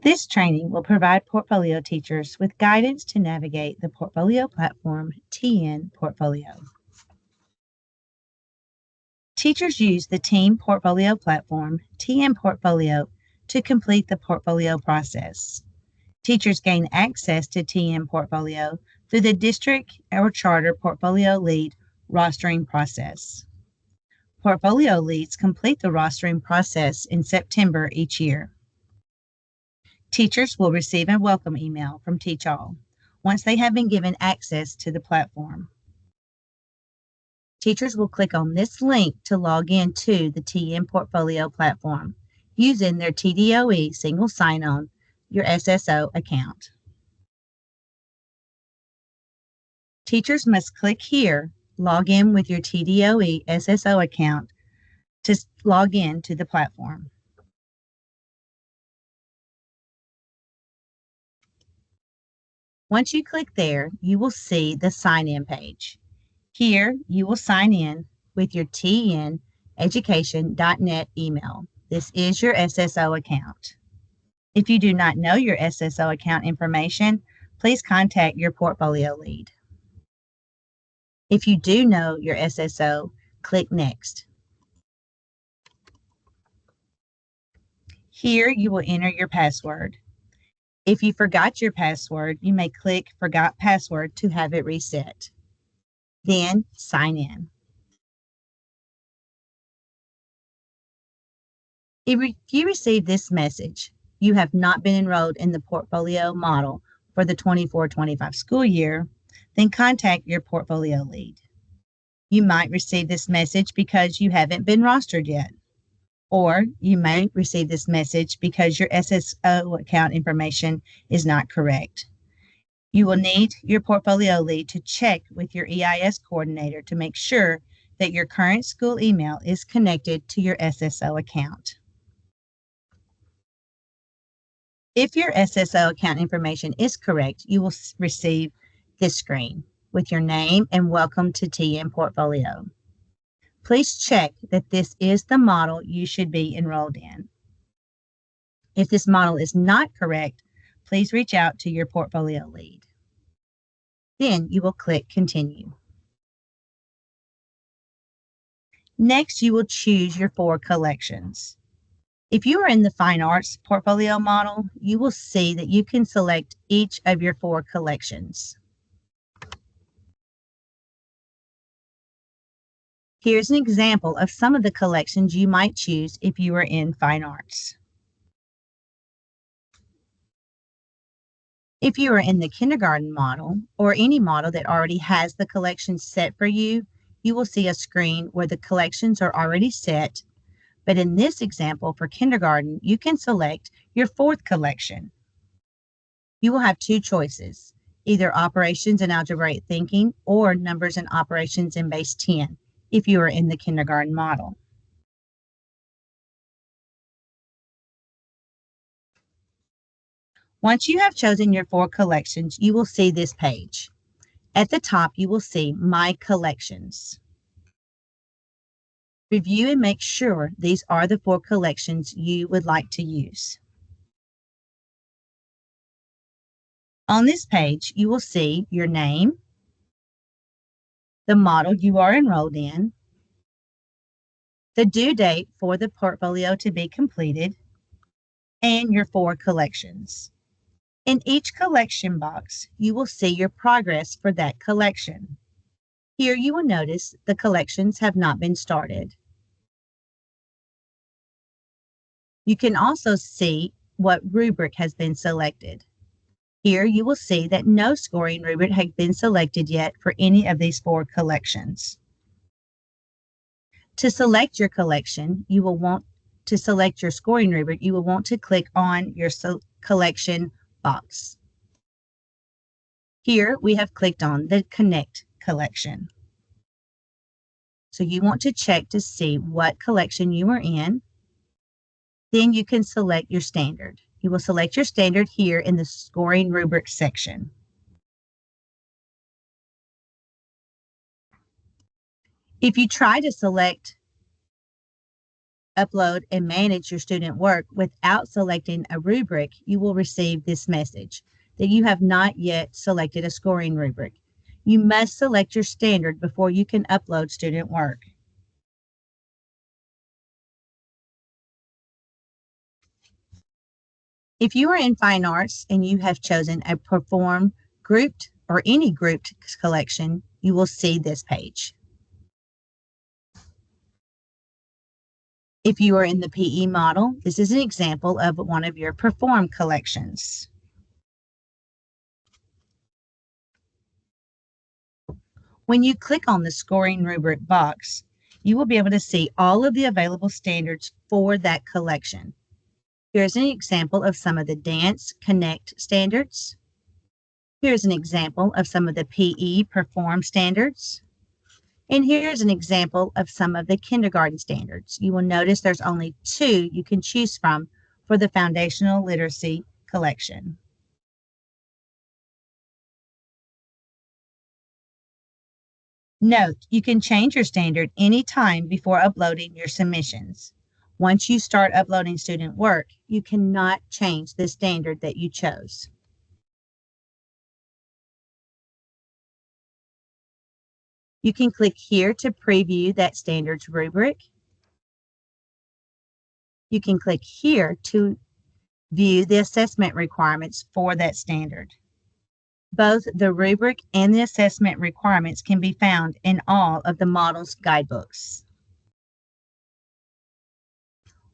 This training will provide portfolio teachers with guidance to navigate the portfolio platform TNPortfolio. Teachers use the TNPortfolio platform TNPortfolio to complete the portfolio process. Teachers gain access to TNPortfolio through the district or charter portfolio lead rostering process. Portfolio leads complete the rostering process in September each year. Teachers will receive a welcome email from Teach All once they have been given access to the platform. Teachers will click on this link to log in to the TNPortfolio platform using their TDOE single sign-on, your SSO account. Teachers must click here, log in with your TDOE SSO account to log in to the platform. Once you click there, you will see the sign-in page. Here, you will sign in with your tneducation.net email. This is your SSO account. If you do not know your SSO account information, please contact your portfolio lead. If you do know your SSO, click Next. Here, you will enter your password. If you forgot your password, you may click Forgot Password to have it reset. Then sign in. If you receive this message, you have not been enrolled in the portfolio model for the 24-25 school year, then contact your portfolio lead. You might receive this message because you haven't been rostered yet, or you may receive this message because your SSO account information is not correct. You will need your portfolio lead to check with your EIS coordinator to make sure that your current school email is connected to your SSO account. If your SSO account information is correct, you will receive this screen with your name and welcome to TNPortfolio. Please check that this is the model you should be enrolled in. If this model is not correct, please reach out to your portfolio lead. Then you will click Continue. Next, you will choose your 4 collections. If you are in the Fine Arts portfolio model, you will see that you can select each of your 4 collections. Here's an example of some of the collections you might choose if you are in Fine Arts. If you are in the kindergarten model, or any model that already has the collections set for you, you will see a screen where the collections are already set. But in this example for kindergarten, you can select your 4th collection. You will have 2 choices, either Operations and Algebraic Thinking or Numbers and Operations in Base 10, if you are in the kindergarten model. Once you have chosen your 4 collections, you will see this page. At the top, you will see My Collections. Review and make sure these are the 4 collections you would like to use. On this page, you will see your name, the model you are enrolled in, the due date for the portfolio to be completed, and your 4 collections. In each collection box, you will see your progress for that collection. Here you will notice the collections have not been started. You can also see what rubric has been selected. Here you will see that no scoring rubric has been selected yet for any of these 4 collections. To select your collection, you will want to select your scoring rubric. You will want to click on your collection box. Here we have clicked on the Connect collection. So you want to check to see what collection you are in. Then you can select your standard. You will select your standard here in the scoring rubric section. If you try to select upload, and manage your student work without selecting a rubric, you will receive this message that you have not yet selected a scoring rubric. You must select your standard before you can upload student work. If you are in fine arts and you have chosen a perform grouped or any grouped collection, you will see this page. If you are in the PE model, this is an example of one of your perform collections. When you click on the scoring rubric box, you will be able to see all of the available standards for that collection. Here's an example of some of the Dance Connect standards. Here's an example of some of the PE Perform standards. And here's an example of some of the kindergarten standards. You will notice there's only 2 you can choose from for the foundational literacy collection. Note, you can change your standard anytime before uploading your submissions. Once you start uploading student work, you cannot change the standard that you chose. You can click here to preview that standards rubric. You can click here to view the assessment requirements for that standard. Both the rubric and the assessment requirements can be found in all of the model's guidebooks.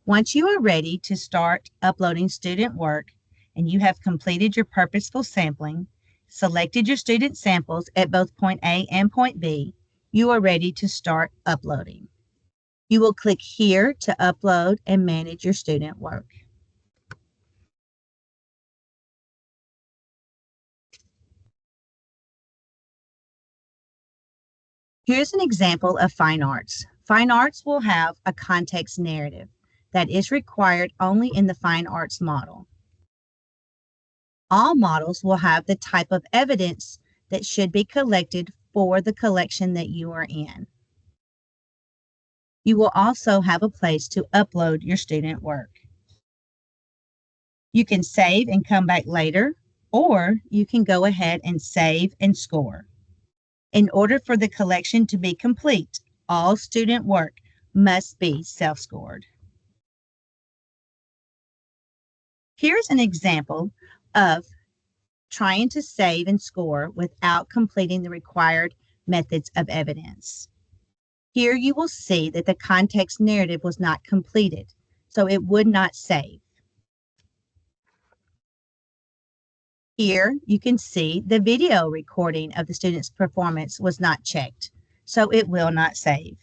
Once you are ready to start uploading student work and you have completed your purposeful sampling, selected your student samples at both point A and point B, you are ready to start uploading. You will click here to upload and manage your student work. Here's an example of fine arts. Fine arts will have a context narrative that is required only in the fine arts model. All models will have the type of evidence that should be collected for the collection that you are in. You will also have a place to upload your student work. You can save and come back later, or you can go ahead and save and score. In order for the collection to be complete, all student work must be self-scored. Here's an example of trying to save and score without completing the required methods of evidence. Here you will see that the context narrative was not completed, so it would not save. Here you can see the video recording of the student's performance was not checked, so it will not save.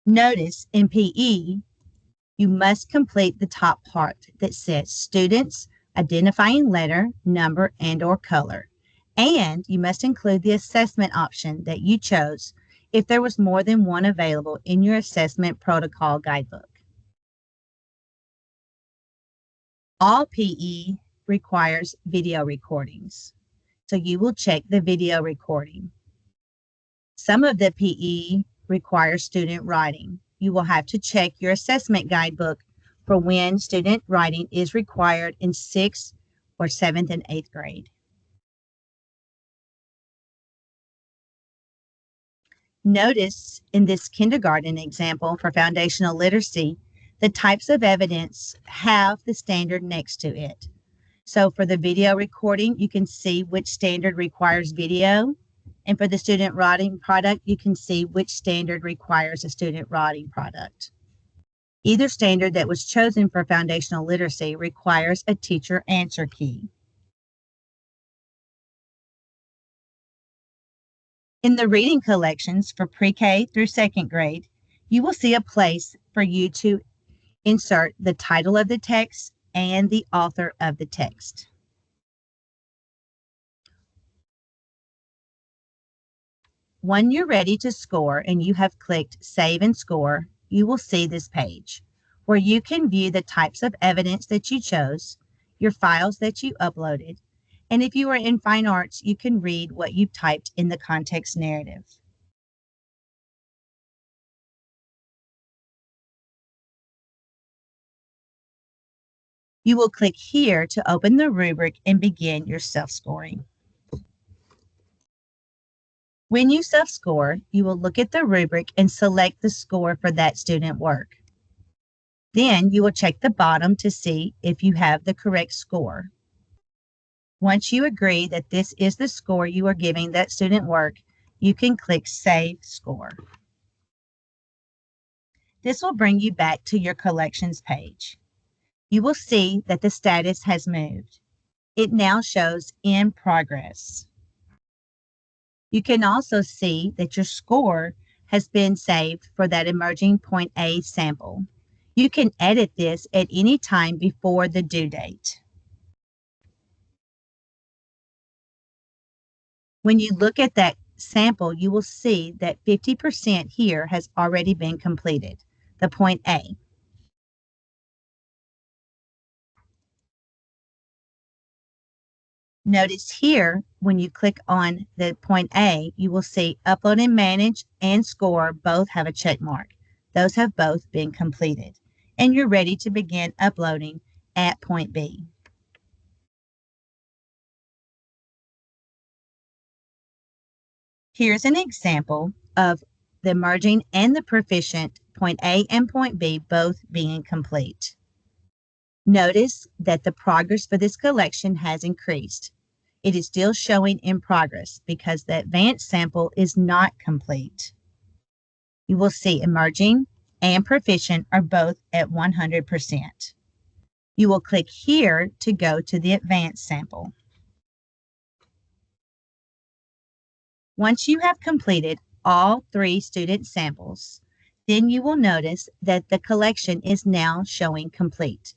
Notice in PE, you must complete the top part that says students, identifying letter, number, and/or color. And you must include the assessment option that you chose if there was more than one available in your assessment protocol guidebook. All PE requires video recordings, so you will check the video recording. Some of the PE requires student writing. You will have to check your assessment guidebook for when student writing is required in 6th or 7th and 8th grade. Notice in this kindergarten example for foundational literacy, the types of evidence have the standard next to it. So for the video recording, you can see which standard requires video. And for the student writing product, you can see which standard requires a student writing product. Either standard that was chosen for foundational literacy requires a teacher answer key. In the reading collections for pre-K through 2nd grade, you will see a place for you to insert the title of the text and the author of the text. When you're ready to score and you have clicked Save and Score, you will see this page where you can view the types of evidence that you chose, your files that you uploaded, and if you are in fine arts, you can read what you typed in the context narrative. You will click here to open the rubric and begin your self-scoring. When you self-score, you will look at the rubric and select the score for that student work. Then you will check the bottom to see if you have the correct score. Once you agree that this is the score you are giving that student work, you can click Save Score. This will bring you back to your collections page. You will see that the status has moved. It now shows in progress. You can also see that your score has been saved for that emerging point A sample. You can edit this at any time before the due date. When you look at that sample, you will see that 50% here has already been completed, the point A. Notice here, when you click on the point A, you will see Upload and Manage and Score both have a check mark. Those have both been completed, and you're ready to begin uploading at point B. Here's an example of the emerging and the proficient point A and point B both being complete. Notice that the progress for this collection has increased. It is still showing in progress because the advanced sample is not complete. You will see emerging and proficient are both at 100%. You will click here to go to the advanced sample. Once you have completed all 3 student samples, then you will notice that the collection is now showing complete.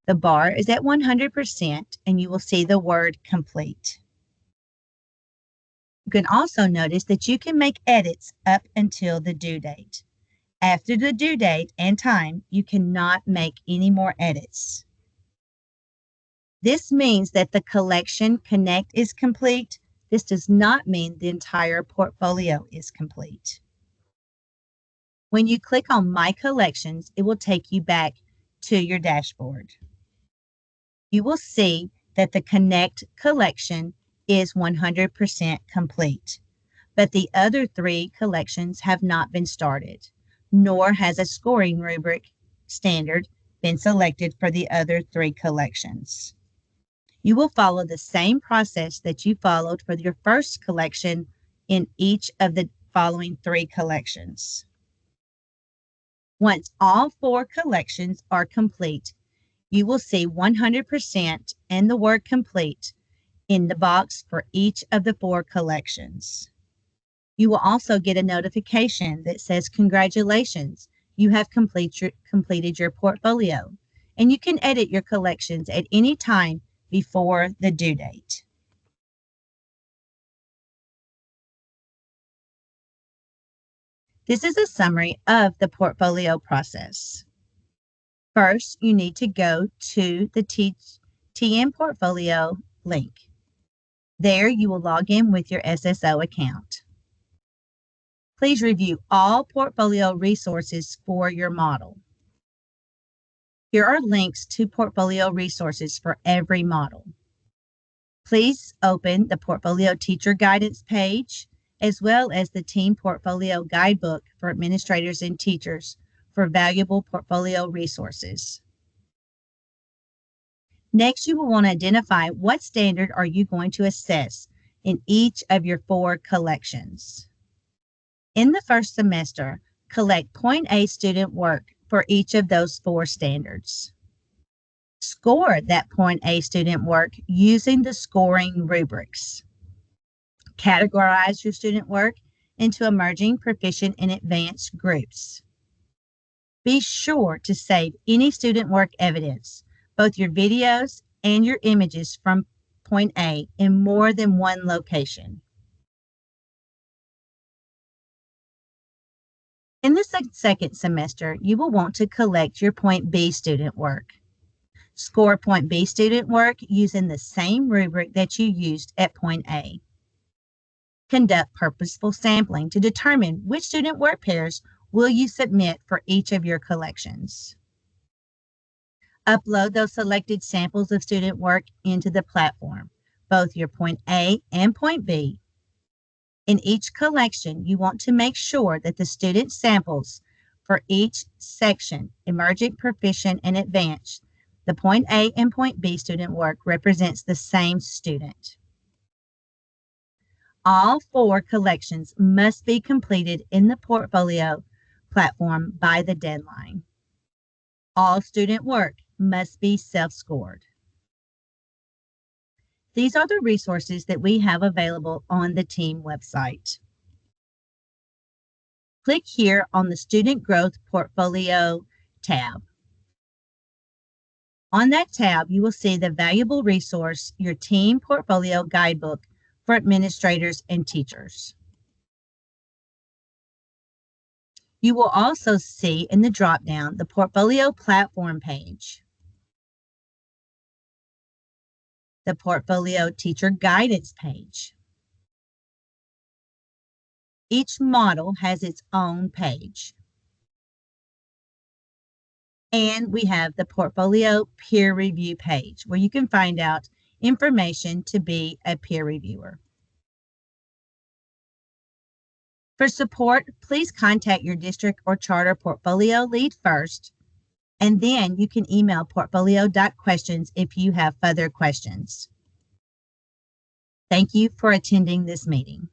The bar is at 100% and you will see the word complete. You can also notice that you can make edits up until the due date. After the due date and time, you cannot make any more edits. This means that the collection Connect is complete. This does not mean the entire portfolio is complete. When you click on My Collections, it will take you back to your dashboard. You will see that the Connect collection is 100% complete, but the other 3 collections have not been started, nor has a scoring rubric standard been selected for the other 3 collections. You will follow the same process that you followed for your first collection in each of the following 3 collections. Once all 4 collections are complete, you will see 100% and the word complete in the box for each of the 4 collections. You will also get a notification that says, "Congratulations, you have completed your portfolio," and you can edit your collections at any time before the due date. This is a summary of the portfolio process. First, you need to go to the TNPortfolio link. There, you will log in with your SSO account. Please review all portfolio resources for your model. Here are links to portfolio resources for every model. Please open the Portfolio Teacher Guidance page, as well as the TNPortfolio Guidebook for administrators and teachers for valuable portfolio resources. Next, you will want to identify what standard are you going to assess in each of your 4 collections. In the first semester, collect point A student work for each of those 4 standards. Score that point A student work using the scoring rubrics. Categorize your student work into emerging, proficient, and advanced groups. Be sure to save any student work evidence, both your videos and your images from point A, in more than one location. In the second semester, you will want to collect your point B student work. Score point B student work using the same rubric that you used at point A. Conduct purposeful sampling to determine which student work pairs will you submit for each of your collections. Upload those selected samples of student work into the platform, both your point A and point B. In each collection, you want to make sure that the student samples for each section, emergent, proficient, and advanced, the point A and point B student work represents the same student. All 4 collections must be completed in the portfolio platform by the deadline. All student work must be self-scored. These are the resources that we have available on the team website. Click here on the Student Growth Portfolio tab. On that tab, you will see the valuable resource, your Team Portfolio Guidebook for administrators and teachers. You will also see in the drop-down the Portfolio Platform page, the Portfolio Teacher Guidance page. Each model has its own page. And we have the Portfolio Peer Review page where you can find out information to be a peer reviewer. For support, please contact your district or charter portfolio lead first, and then you can email portfolio.questions if you have further questions. Thank you for attending this meeting.